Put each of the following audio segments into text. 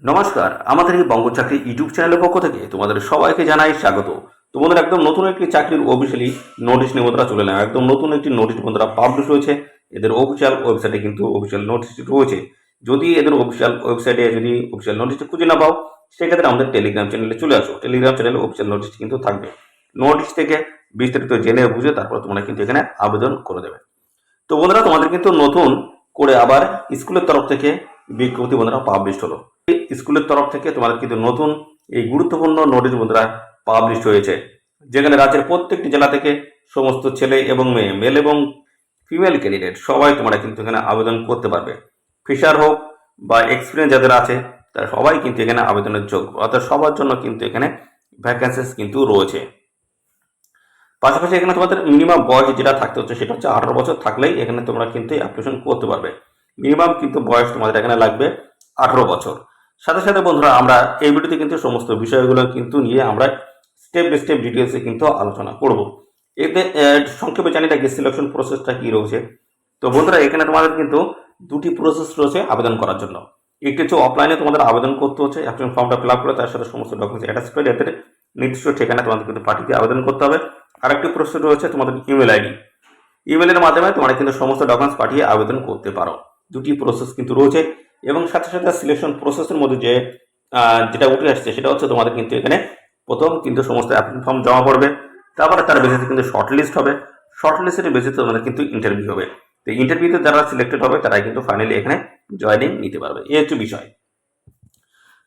নমস্কার, আমাদের এই বঙ্গ চাকরি ইউটিউব চ্যানেলের পক্ষ থেকে তোমাদের সবাইকে জানাই স্বাগত। তোমাদের একদম নতুন একটি চাকরির অফিসিয়ালি নোটিশ নিয়ে বন্ধুরা চলে এলাম। একদম নতুন একটি নোটিশ বন্ধুরা পাবলিশ হয়েছে। এদের অফিসিয়াল ওয়েবসাইটে কিন্তু অফিসিয়াল নোটিশটি রয়েছে। যদি এদের অফিসিয়াল ওয়েবসাইটে যদি অফিসিয়াল নোটিশটি খুঁজে না পাও, সেক্ষেত্রে আমাদের টেলিগ্রাম চ্যানেলে চলে আসো। টেলিগ্রাম চ্যানেলে অফিসিয়াল নোটিশ কিন্তু থাকবে। নোটিশ থেকে বিস্তারিত জেনে বুঝে তারপর তোমরা কিন্তু এখানে আবেদন করে দেবে। তো বন্ধুরা, তোমাদের কিন্তু নতুন করে আবার স্কুলের তরফ থেকে বিজ্ঞপ্তি বন্ধুরা পাবলিশ হলো। স্কুলের তরফ থেকে তোমাদের কিন্তু নতুন এই গুরুত্বপূর্ণ নোটিশ বন্ধুরা পাবলিশ হয়েছে, যেখানে রাজ্যের প্রত্যেকটি জেলা থেকে সমস্ত ছেলে এবং মেয়ে, মেল এবং ফিমেল ক্যান্ডিডেট সবাই তোমরা কিন্তু এখানে আবেদন করতে পারবে। ফিশার হোক বা এক্সপিরিয়েন্স যাদের আছে তারা সবাই কিন্তু এখানে আবেদনের যোগ্য, অর্থাৎ সবার জন্য কিন্তু এখানে ভ্যাকেন্সিস কিন্তু রয়েছে। পাশাপাশি এখানে তোমাদের মিনিমাম বয়স যেটা থাকতে হচ্ছে সেটা হচ্ছে 18 বছর থাকলেই এখানে তোমরা কিন্তু অ্যাপ্লিকেশন করতে পারবে। মিনিমাম কিন্তু বয়স তোমাদের এখানে লাগবে 18 বছর। সাথে সাথে বন্ধুরা, আমরা এই ভিডিওতে কিন্তু সমস্ত বিষয়গুলো কিন্তু নিয়ে আমরা স্টেপ বাই স্টেপ ডিটেলসে কিন্তু আলোচনা করব। এতে সংক্ষেপে জানি কি সিলেকশন প্রসেসটা কি রয়েছে। তো বন্ধুরা, এখানে তোমাদের কিন্তু দুটি প্রসেস রয়েছে আবেদন করার জন্য। একটি হচ্ছে অফলাইনে তোমাদের আবেদন করতে হচ্ছে, অ্যাপ্লিকেশন ফর্মটা ফিল আপ করে তার সাথে সমস্ত ডকুমেন্টস অ্যাটাচ করে এদের নির্দিষ্ট ঠিকানা তোমাদের কিন্তু পাঠিয়ে আবেদন করতে হবে। আরেকটি প্রসেস রয়েছে তোমাদের ইমেল আইডি। ইমেলের মাধ্যমে তোমরা কিন্তু সমস্ত ডকুমেন্টস পাঠিয়ে আবেদন করতে পারো। দুটি প্রসেস কিন্তু রয়েছে এবং সাথে সাথে সিলেকশন প্রসেসের মধ্যে যেটা উঠে আসছে সেটা হচ্ছে তোমাদের কিন্তু এখানে প্রথম কিন্তু সমস্ত অ্যাপ্লিকেশন ফর্ম জমা পড়বে, তারপরে তার বেসিসে কিন্তু শর্ট লিস্ট হবে। শর্ট লিস্টের বেসিসে তোমাদের কিন্তু ইন্টারভিউ হবে। তো ইন্টারভিউতে যারা সিলেক্টেড হবে তারাই কিন্তু ফাইনালি এখানে জয়েনিং নিতে পারবে। এই হচ্ছে বিষয়।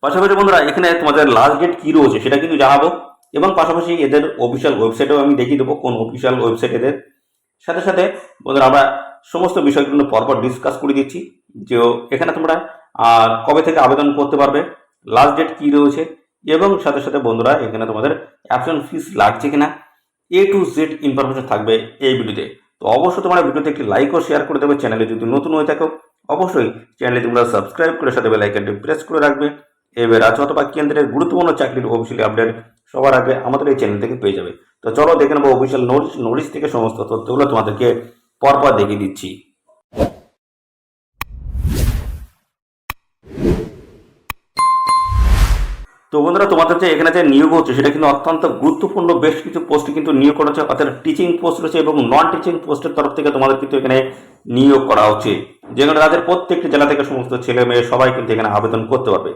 পাশাপাশি বন্ধুরা, এখানে তোমাদের লাস্ট ডেট কি রয়েছে সেটা কিন্তু জানাবো এবং পাশাপাশি এদের অফিসিয়াল ওয়েবসাইটেও আমি দেখিয়ে দেবো কোন অফিসিয়াল ওয়েবসাইট এদের। সাথে সাথে বন্ধুরা, আমরা সমস্ত বিষয়গুলো পরপর ডিসকাস করে দিচ্ছি যে এখানে তোমরা কবে থেকে আবেদন করতে পারবে, লাস্ট ডেট কি রয়েছে এবং সাথে সাথে বন্ধুরা এখানে তোমাদের অ্যাপ্লিকেশন ফিস লাগছে কিনা, A to Z ইনফরমেশন থাকবে এই ভিডিওতে। তো অবশ্যই তোমরা ভিডিওতে একটি লাইক ও শেয়ার করে দেবে। চ্যানেলে যদি নতুন হয়ে থাকো অবশ্যই চ্যানেলে তোমরা সাবস্ক্রাইব করে সাথে বেল আইকনটি প্রেস করে রাখবে। এবার রাজ্য অথবা কেন্দ্রের গুরুত্বপূর্ণ চাকরির অফিসিয়ালি আপডেট সবার আগে আমাদের এই চ্যানেল থেকে পেয়ে যাবে। তো চলো দেখে নেবো অফিসিয়াল নোটিশ থেকে সমস্ত তথ্যগুলো তোমাদেরকে পরপর দেখিয়ে দিচ্ছি। তো বন্ধুরা, তোমাদের যে এখানে যে নিয়োগ হচ্ছে সেটা কিন্তু অত্যন্ত গুরুত্বপূর্ণ। বেশ কিছু পোস্টে কিন্তু নিয়োগ করা হচ্ছে, অর্থাৎ টিচিং পোস্ট রয়েছে এবং নন টিচিং পোস্টের তরফ থেকে তোমাদের কিন্তু এখানে নিয়োগ করা হচ্ছে, যেখানে রাজ্যের প্রত্যেকটি জেলা থেকে সমস্ত ছেলে মেয়ে সবাই কিন্তু এখানে আবেদন করতে পারবে।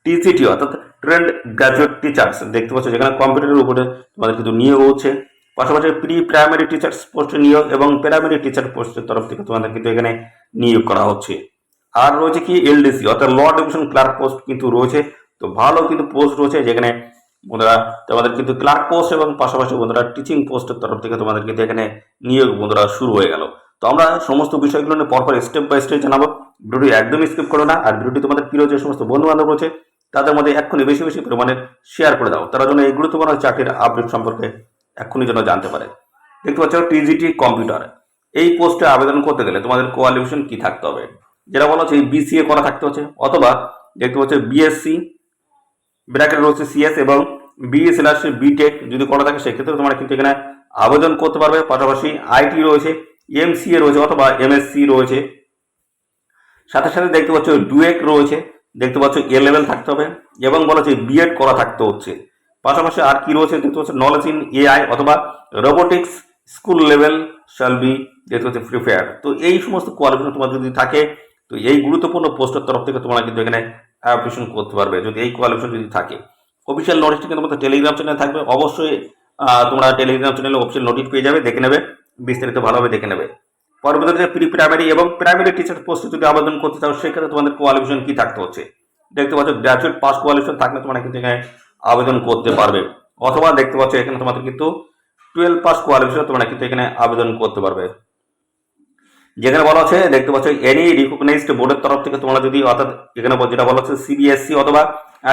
টিসিটি অর্থাৎ ট্রেন্ড গ্র্যাজুয়েট টিচার্স দেখতে পাচ্ছ, যেখানে কম্পিউটারের উপরে তোমাদের কিন্তু নিয়োগ হচ্ছে। পাশাপাশি প্রি প্রাইমারি টিচার্স পোস্টে নিয়োগ এবং প্রাইমারি টিচার পোস্টের তরফ থেকে তোমাদের কিন্তু এখানে নিয়োগ করা হচ্ছে। আর রয়েছে কি এলডিসি অর্থাৎ ল ডিভিশন ক্লার্ক পোস্ট কিন্তু রয়েছে। তো ভালো কিন্তু পোস্ট রয়েছে, যেখানে বন্ধুরা তোমাদের কিন্তু ক্লার্ক পোস্ট এবং পাশাপাশি বন্ধুরা টিচিং পোস্টের তরফ থেকে তোমাদের কিন্তু এখানে নিয়োগ বন্ধুরা শুরু হয়ে গেল। তো আমরা সমস্ত বিষয়গুলো নিয়ে পরপর স্টেপ বাই স্টেপ জানাবো। ভিডিওটি একদমই স্কিপ করো না। আর ভিডিওটি তোমাদের প্রিয় যে সমস্ত বন্ধু বান্ধব রয়েছে তাদের মধ্যে এক্ষুনি বেশি বেশি পরিমাণে শেয়ার করে দাও, তারা যেন এই গুরুত্বপূর্ণ চাকরির আপডেট সম্পর্কে এক্ষুনি যেন জানতে পারে। দেখতে পাচ্ছ টিজিটি কম্পিউটার, এই পোস্টে আবেদন করতে গেলে তোমাদের কোয়ালিফিকেশন কি থাকতে হবে, যেটা বলা হচ্ছে বিসিএ করা থাকতে হচ্ছে, অথবা দেখতে পাচ্ছ বিএসসি ব্র্যাকেট রয়েছে সিএস এবং BE/BTech যদি করা থাকে সেক্ষেত্রে তোমরা কিন্তু এখানে আবেদন করতে পারবে। পাশাপাশি আইটি রয়েছে, এমসিএ রয়েছে অথবা এমএসসি রয়েছে। সাথে সাথে দেখতে পাচ্ছ ডুয়েক রয়েছে, দেখতে পাচ্ছ A লেভেল থাকতে হবে এবং বলা হচ্ছে বিএড করা থাকতে হচ্ছে। পাশাপাশি আর কি রয়েছে দেখতে পাচ্ছ নলেজ ইন AI অথবা robotics school level shall be দেখতে পাচ্ছ প্রিপেয়ার। তো এই সমস্ত কোয়ালিফিকেশন তোমার যদি থাকে তো এই গুরুত্বপূর্ণ পোস্টের তরফ থেকে তোমরা কিন্তু এখানে অ্যাপ্লিকেশন করতে পারবে যদি এই কোয়ালিফিকেশন যদি থাকে। অফিসিয়াল নোটিশটি কিন্তু তোমাদের টেলিগ্রাম চ্যানেলে থাকবে, অবশ্যই তোমরা টেলিগ্রাম চ্যানেলে অফিসিয়াল নোটিশ পেয়ে যাবে, দেখে নেবে, বিস্তারিত ভালোভাবে দেখে নেবে। পরবর্তীতে প্রি প্রাইমারি এবং প্রাইমারি টিচার পোস্টে যদি আবেদন করতে চাও সেক্ষেত্রে তোমাদের কোয়ালিফিকেশন কি থাকতে হচ্ছে দেখতে পাচ্ছ গ্র্যাজুয়েট পাস কোয়ালিফিকেশন থাকলে তোমরা কিন্তু এখানে আবেদন করতে পারবে, অথবা দেখতে পাচ্ছ এখানে তোমাদের কিন্তু 12 পাস কোয়ালিফিকেশন তোমরা কিন্তু এখানে আবেদন করতে পারবে। যেখানে বলা আছে দেখতে পাচ্ছ এনি রিকগনাইজড বোর্ডের তরফ থেকে তোমরা যদি, অর্থাৎ এখানে যেটা বলা হচ্ছে CBSE অথবা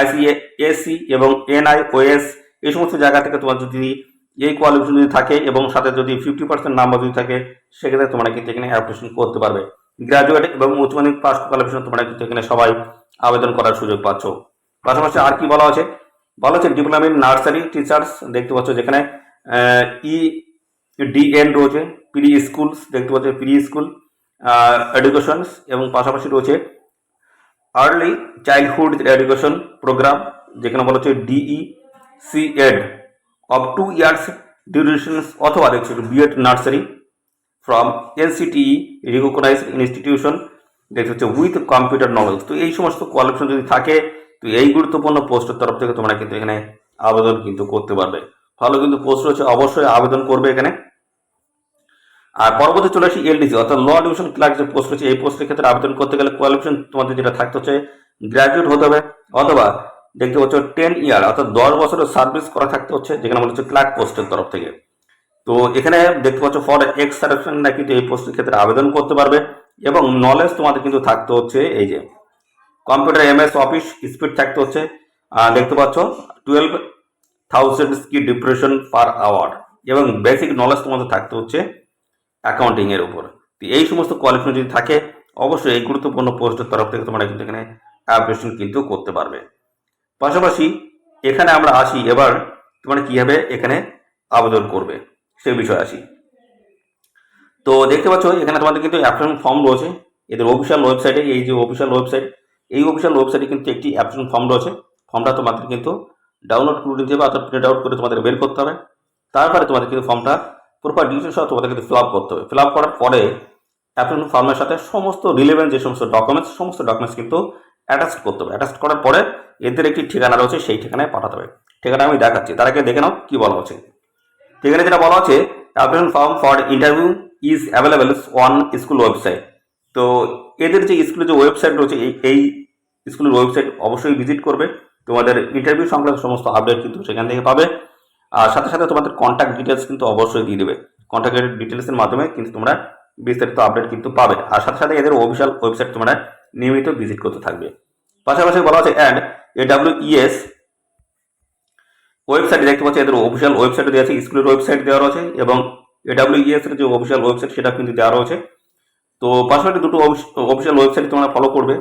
ICSE এবং NIOS এই সমস্ত জায়গা থেকে তোমার যদি এই কোয়ালিফিকেশন যদি থাকে এবং সাথে যদি 50% নাম্বার যদি থাকে সেক্ষেত্রে তোমরা কিন্তু এখানে অ্যাপ্লিকেশন করতে পারবে। গ্রাজুয়েট এবং উচ্চ মাধ্যমিক পাস কোয়ালিফিকেশন তোমরা কিন্তু এখানে সবাই আবেদন করার সুযোগ পাচ্ছ। পাশাপাশি আর কি বলা আছে, বলা হচ্ছে ডিপ্লোমা ইন নার্সারি টিচার্স দেখতে পাচ্ছ, যেখানে EDN রয়েছে, প্রি স্কুলস দেখতে পাচ্ছ প্রি স্কুল এডুকেশনস এবং পাশাপাশি রয়েছে আর্লি চাইল্ডহুড এডুকেশন প্রোগ্রাম, যেখানে বলা হচ্ছে DEC Ed of 2 years duration, অথবা দেখছি BEd nursery from NCTE recognised institution, দেখতে হচ্ছে উইথ কম্পিউটার নলেজ। তো এই সমস্ত কোয়ালিফিকেশন যদি থাকে, তো এই গুরুত্বপূর্ণ পোস্টের তরফ থেকে তোমরা কিন্তু এখানে আবেদন কিন্তু করতে পারবে। ভালো কিন্তু পোস্ট রয়েছে, অবশ্যই আবেদন করবে এখানে। আর পরবর্তী চলে আসি এলডিসি অর্থাৎ ল ডিভিশন ক্লার্ক যে পোস্ট রয়েছে, এই পোস্টের ক্ষেত্রে আবেদন করতে গেলে কোয়ালিফিকেশন তোমাদের যেটা থাকতে হচ্ছে গ্রাজুয়েট হতে হবে, অথবা দেখতে পাচ্ছ 10 ইয়ার অর্থাৎ 10 বছরের সার্ভিস করা থাকতে হচ্ছে, যেখানে বলা হচ্ছে ক্লার্ক পোস্টের তরফ থেকে। তো এখানে দেখতে পাচ্ছ ফর এক্স সার্ভিসম্যানরা কিন্তু এই পোস্টের ক্ষেত্রে আবেদন করতে পারবে, এবং নলেজ তোমাদের কিন্তু থাকতে হচ্ছে এই যে কম্পিউটার এমএস অফিস স্পিড থাকতে হচ্ছে, দেখতে পাচ্ছ 12,000 স্কি ডিপ্রেশন পার আওয়ার, এবং বেসিক নলেজ তোমাদের থাকতে হচ্ছে অ্যাকাউন্টিং এর উপর। তো এই সমস্ত কোয়ালিফিকেশন যদি থাকে, অবশ্যই এই গুরুত্বপূর্ণ পোস্টের তরফ থেকে তোমরা কিন্তু এখানে অ্যাপ্লিকেশন কিন্তু করতে পারবে। পাশাপাশি এখানে আমরা আসি, এবার তোমরা কিভাবে এখানে আবেদন করবে সে বিষয়ে আসি। তো দেখতে পাচ্ছ এখানে তোমাদের কিন্তু অ্যাপ্লিকেশন ফর্ম রয়েছে এদের অফিসিয়াল ওয়েবসাইটে। এই যে অফিসিয়াল ওয়েবসাইট, এই অফিসিয়াল ওয়েবসাইটে কিন্তু একটি অ্যাপ্লিকেশন ফর্ম রয়েছে। ফর্মটা তোমাদের কিন্তু ডাউনলোড করে নিতে হবে, অর্থাৎ প্রিন্ট আউট করে তোমাদের বের করতে হবে। তারপরে তোমাদের কিন্তু ফর্মটা প্রপার ডিটেলস সহ তোমাদের কিন্তু ফিল আপ করতে হবে। ফিল আপ করার পরে অ্যাপ্লিকেশন ফর্মের সাথে সমস্ত রিলেভেন্ট যে সমস্ত ডকুমেন্টস, সমস্ত ডকুমেন্টস কিন্তু অ্যাটাচ করতে হবে। অ্যাটাচ করার পরে এদের একটি ঠিকানা রয়েছে, সেই ঠিকানায় পাঠাতে হবে। ঠিকানা আমি দেখাচ্ছি, তার আগে দেখে নাও কি বলা হচ্ছে। ঠিকানা যেটা বলা হচ্ছে, application form for interview is available on school website. তো এদের যে স্কুলের যে ওয়েবসাইট রয়েছে, এই স্কুলের ওয়েবসাইট অবশ্যই ভিজিট করবে। তোমাদের ইন্টারভিউ সংক্রান্ত সমস্ত আপডেট কিন্তু সেখান থেকে পাবে। আর সাথে সাথে তোমাদের কন্ট্যাক্ট ডিটেলস কিন্তু অবশ্যই দিয়ে দেবে। কন্ট্যাক্ট ডিটেলসের মাধ্যমে কিন্তু তোমরা বিস্তারিত আপডেট কিন্তু পাবে। আর সাথে সাথে এদের অফিসিয়াল ওয়েবসাইট তোমরা নিয়মিত ভিজিট করতে থাকবে। পাশাপাশি বলা হচ্ছে অ্যান্ড AWES ওয়েবসাইট, দেখতে পাচ্ছি এদের অফিসিয়াল ওয়েবসাইট দেওয়া আছে, স্কুলের ওয়েবসাইট দেওয়া রয়েছে, এবং AWES এর যে অফিসিয়াল ওয়েবসাইট সেটা কিন্তু দেওয়া রয়েছে। তো পাশাপাশি দুটো অফিসিয়াল ওয়েবসাইট তোমরা ফলো করবে।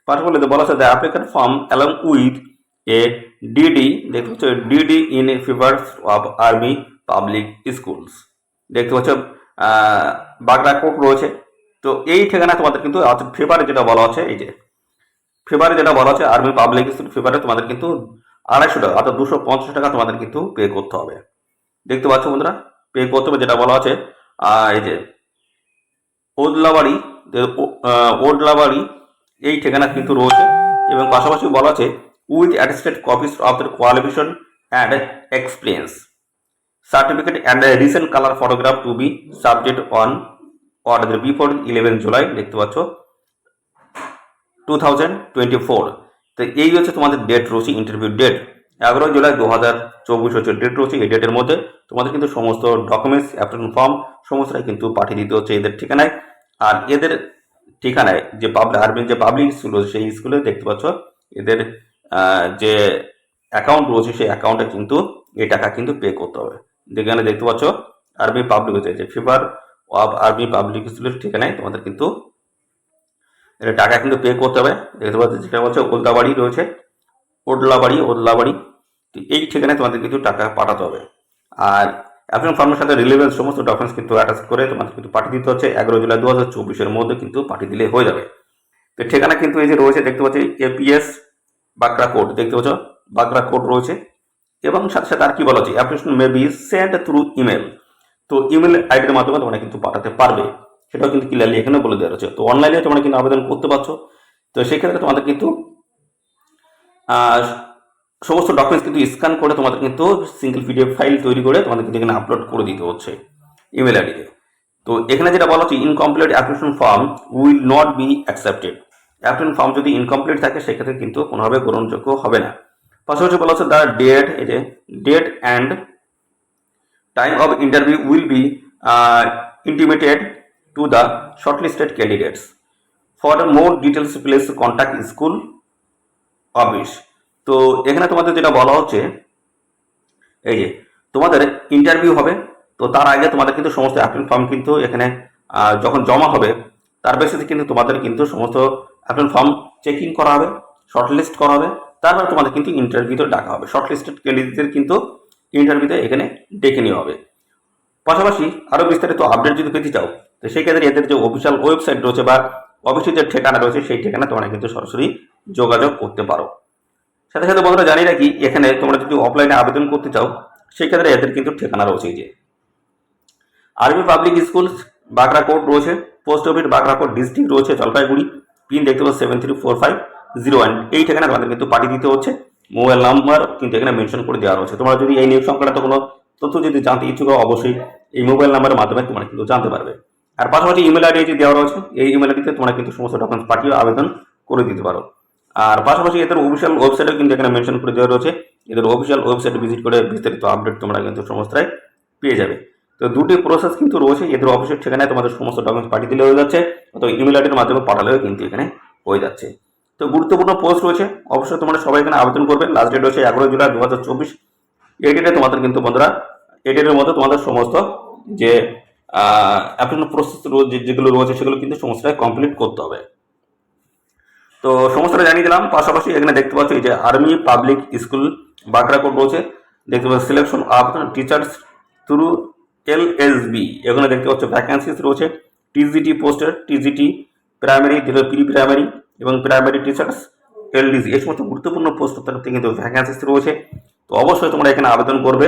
পাশাপাশি বলা আছে the applicant form along with a DD, দেখতে হচ্ছে DD in favour of Army Public Schools, দেখতে পাচ্ছ বাগড়াকোট রয়েছে। তো এই ঠিকানা তোমাদের কিন্তু ফেভারে যেটা বলা আছে, এই যে ফেভারে যেটা বলা আছে আর্মি পাবলিক স্কুল ফেভারে তোমাদের কিন্তু 250 টাকা অর্থাৎ 250 টাকা তোমাদের কিন্তু পে করতে হবে। দেখতে পাচ্ছ বন্ধুরা, পে করতে হবে যেটা বলা আছে। এই যে ওদলাবাড়ি এই ঠিকানা কিন্তু রয়েছে, এবং পাশাপাশি বলা আছে with attested copies of the qualification and experience certificate and recent colour photograph to be subject on order before 11 July, দেখতে পাচ্ছ 2024। তো এই হচ্ছে তোমাদের ডেট রয়েছে, ইন্টারভিউ ডেট 11 জুলাই 2024 হচ্ছে ডেট রয়েছে। এই ডেটের মধ্যে তোমাদের কিন্তু সমস্ত ডকুমেন্টস, অ্যাপ্লিকেশন ফর্ম সমস্তটাই কিন্তু পাঠিয়ে দিতে হচ্ছে এদের ঠিকানায়। আর এদের ঠিকানায় যে আর্মির যে পাবলিক স্কুল রয়েছে, সেই স্কুলে দেখতে পাচ্ছ এদের যে অ্যাকাউন্ট রয়েছে, সেই অ্যাকাউন্টে কিন্তু এই টাকা কিন্তু পে করতে হবে। যেখানে দেখতে পাচ্ছ আর্মি পাবলিক হচ্ছে যে ফেভার অফ আর্মি পাবলিক স্কুলের ঠিকানায় তোমাদের কিন্তু এটা টাকা কিন্তু পে করতে হবে। দেখতে পাচ্ছ যেটা বলছে ওদলাবাড়ি, তো এই ঠিকানায় তোমাদের কিন্তু টাকা পাঠাতে হবে। আর অ্যাপ্লিকেশন ফর্মের সাথে রিলেভেন্ট সমস্ত ডকুমেন্টস কিন্তু অ্যাটাচ করে তোমাদের কিন্তু পাঠিয়ে দিতে হচ্ছে 11 জুলাই 2024 মধ্যে কিন্তু পাঠিয়ে দিলে হয়ে যাবে। তো ঠিকানা কিন্তু এই যে রয়েছে, দেখতে পাচ্ছি APS বাগড়াকোট, দেখতে পাচ্ছ বাগড়াকোট রয়েছে। এবং সাথে সাথে আর কি বলা হচ্ছে application may be send through email. তো ইমেল আইডির মাধ্যমে তোমরা কিন্তু পাঠাতে পারবে, সেটাও কিন্তু ক্লিয়ারলি এখানে বলে দেওয়া রয়েছে। তো অনলাইনে তোমরা কিন্তু আবেদন করতে পারছো। তো সেক্ষেত্রে তোমাদের কিন্তু সমস্ত ডকুমেন্টস কিন্তু স্ক্যান করে তোমাদের কিন্তু সিঙ্গেল PDF ফাইল তৈরি করে তোমাদের কিন্তু এখানে আপলোড করে দিতে হচ্ছে ইমেল আইডিতে। তো এখানে যেটা বলা হচ্ছে incomplete application form will not be accepted. Application form যদি ইনকমপ্লিট থাকে সেক্ষেত্রে কিন্তু কোনোভাবে গ্রহণযোগ্য হবে না। পাশাপাশি বলা হচ্ছে দ্য ডেট, এই যে date and time of interview will be intimated to the shortlisted candidates. For more details please contact school office. তো এখানে তোমাদের যেটা বলা হচ্ছে এই যে তোমাদের ইন্টারভিউ হবে, তো তার আগে তোমাদের কিন্তু সমস্ত অ্যাপ্লিকেশন ফর্ম কিন্তু এখানে যখন জমা হবে তার বেসিসে কিন্তু তোমাদের কিন্তু সমস্ত অ্যাপ্লিকেশন ফর্ম চেকিং করা হবে, শর্টলিস্ট করা হবে, তারপর তোমাদের কিন্তু ইন্টারভিউতে ডাকা হবে। শর্টলিস্টেড ক্যান্ডিডেটদের কিন্তু ইন্টারভিউতে এখানে ডেকে নেওয়া হবে। পাশাপাশি আরও বিস্তারিত আপডেট যদি পেতে চাও, তো সেই ক্ষেত্রে এদের যে অফিসিয়াল ওয়েবসাইট রয়েছে বা অফিসের যে ঠিকানা রয়েছে, সেই ঠিকানা তোমরা কিন্তু সরাসরি যোগাযোগ করতে পারো। সাথে সাথে বন্ধুরা জানি রাখি, এখানে তোমরা যদি অফলাইনে আবেদন করতে চাও সেক্ষেত্রে এদের কিন্তু ঠিকানা রয়েছে। যে আর্মি পাবলিক স্কুল বাগরাকোট রয়েছে, পোস্ট অফিস বাগরাকোট ডিস্ট্রিক্ট রয়েছে জলপাইগুড়ি, পিন দেখতে পাচ্ছ 734501, এই ঠিকানা তোমাদের কিন্তু পাঠিয়ে দিতে হচ্ছে। মোবাইল নাম্বার কিন্তু এখানে মেনশন করে দেওয়া রয়েছে। তোমরা যদি এই নিয়োগ সংক্রান্ত কোনো তথ্য যদি জানতে ইচ্ছুক হও অবশ্যই এই মোবাইল নাম্বারের মাধ্যমে তোমরা কিন্তু জানতে পারবে। আর পাশাপাশি ইমেল আইডি যে দেওয়া রয়েছে, এই ইমেল আইডিতে তোমরা কিন্তু সমস্ত ডকুমেন্টস পাঠিয়ে আবেদন করে দিতে পারো। আর পাশাপাশি এদের অফিসিয়াল ওয়েবসাইটও কিন্তু এখানে মেনশন করে দেওয়া রয়েছে। এদের অফিসিয়াল ওয়েবসাইট ভিজিট করে বিস্তারিত আপডেট তোমরা কিন্তু সমস্তটাই পেয়ে যাবে। তো দুটি প্রসেস কিন্তু রয়েছে, এদের অফিসের ঠিকানায় তোমাদের সমস্ত ডকুমেন্টস পাঠিয়ে দিলে হয়ে যাচ্ছে, অথবা ইমেল আইডির মাধ্যমে পাঠালেও কিন্তু এখানে হয়ে যাচ্ছে। তো গুরুত্বপূর্ণ পোস্ট রয়েছে, অবশ্যই তোমরা সবাই এখানে আবেদন করবে। লাস্ট ডেট হচ্ছে 11 জুলাই 2024। এই ডেটে তোমাদের কিন্তু বন্ধুরা এই ডেটের মধ্যে তোমাদের সমস্ত যে অ্যাপ্লিকেশন প্রসেস যেগুলো রয়েছে সেগুলো কিন্তু সমস্তটাই কমপ্লিট করতে হবে। তো সমস্তটা জানিয়ে দিলাম। পাশাপাশি এখানে দেখতে পাচ্ছ এই যে আর্মি পাবলিক স্কুল বাগরাকোট রয়েছে, দেখতে পাচ্ছ selection of teachers through LSB, এখানে দেখতে পাচ্ছ ভ্যাকেন্সিস রয়েছে। টিজিটি পোস্টের, টিজিটি প্রাইমারি, প্রি প্রাইমারি এবং প্রাইমারি টিচার্স LDC, এই সমস্ত গুরুত্বপূর্ণ পোস্ট তরফ থেকে কিন্তু ভ্যাকেন্সিস রয়েছে। তো অবশ্যই তোমরা এখানে আবেদন করবে।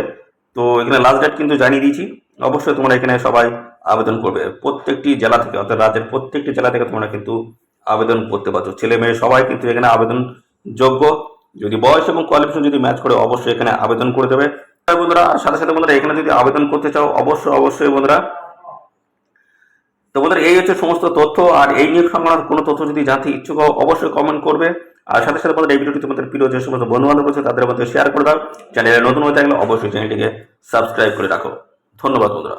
তো এখানে লাস্ট ডেট কিন্তু জানিয়ে দিয়েছি, অবশ্যই তোমরা এখানে সবাই আবেদন করবে। প্রত্যেকটি জেলা থেকে, অর্থাৎ রাজ্যের প্রত্যেকটি জেলা থেকে তোমরা কিন্তু আবেদন করতে পারছো। ছেলে মেয়ে সবাই কিন্তু এখানে আবেদন যোগ্য। যদি বয়স এবং কোয়ালিফিকেশন যদি ম্যাচ করে অবশ্যই এখানে আবেদন করে দেবে বন্ধুরা। আর সাথে সাথে বন্ধুরা এখানে যদি আবেদন করতে চাও অবশ্যই বন্ধুরা, তো বন্ধুরা এই হচ্ছে সমস্ত তথ্য। আর এই নিয়োগ সংক্রান্ত কোনো তথ্য যদি জানতে ইচ্ছুক হও অবশ্যই কমেন্ট করবে। আর সাথে সাথে বন্ধুরা এই ভিডিওটি তোমাদের প্রিয় যে সমস্ত বন্ধু বান্ধব আছে তাদের মধ্যে শেয়ার করে দাও। চ্যানেলে নতুন হয়ে থাকলে অবশ্যই চ্যানেলটিকে সাবস্ক্রাইব করে রাখো। ধন্যবাদ বন্ধুরা।